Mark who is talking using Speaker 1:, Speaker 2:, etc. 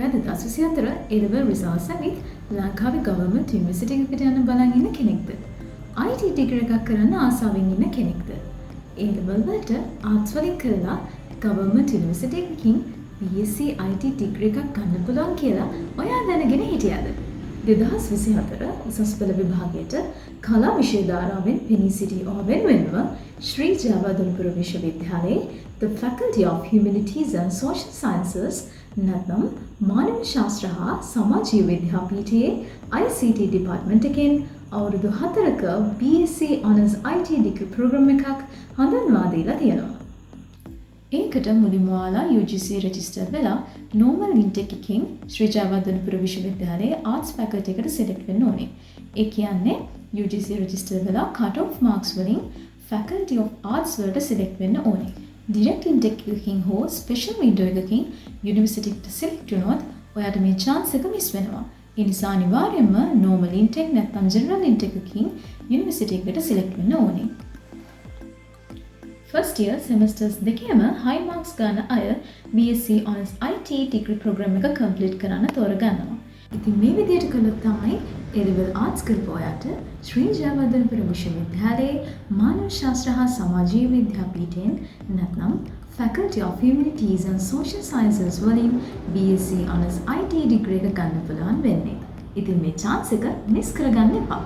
Speaker 1: ඔයා 2024 A-level results ඇවිත් ලංකාවේ government university එකකට යන්න බලන් ඉන්න කෙනෙක්ද? IT degree එකක් කරන්න ආසාවෙන් ඉන්න කෙනෙක්ද? A-level වලට arts වලින් කරලා government university එකකින් BSc IT degree එකක් ගන්න පුළුවන් කියලා ඔයා දැනගෙන හිටියද? 2024 උසස් පෙළ විභාගයට කලා විෂය ධාරාවෙන් පෙනී සිටි ඔබ වෙනුවෙන්ම ශ්‍රී ජයවර්ධනපුර විශ්වවිද්‍යාලයේ The Faculty of Humanities and Social Sciences නැත්නම් මානව ශාස්ත්‍ර හා සමාජීය විද්‍යාපීඨයේ ICT department එකෙන් අවුරුදු 4ක BSc Honours IT degree program එකක් හඳුන්වා දීලා තියෙනවා. ඒකට මුලින්ම ඔයාලා UGC register වෙලා normal intake එකකින් ශ්‍රී ජයවර්ධනපුර විශ්වවිද්‍යාලයේ arts faculty එකට select වෙන්න ඕනේ. ඒ කියන්නේ UGC register වෙලා cut off marks වලින් faculty of arts වලට select වෙන්න ඕනේ. direct intake එකකින් හෝ special window එකකින් university එකට select වුණොත් ඔයාට මේ chance එක miss වෙනවා. ඒ නිසා අනිවාර්යයෙන්ම normal intake නැත්නම් general intake එකකින් university එකට select වෙන්න ඕනේ. First year semesters දෙකේම high marks ගන්න අය BSc Honours IT degree program එක complete කරන්න තෝරගන්නවා. ඉතින් මේ විදිහට කළොත් තමයි A-level arts කරපු ඔයාට ශ්‍රී ජයවර්ධනපුර විශ්වවිද්‍යාලයේ මානව ශාස්ත්‍ර හා සමාජීය විද්‍යාපීඨයෙන් නැත්නම් Faculty of Humanities and Social Sciences වලින් BSc Honours IT degree එක ගන්න පුළුවන් වෙන්නේ. ඉතින් මේ chance එක miss කරගන්න එපා.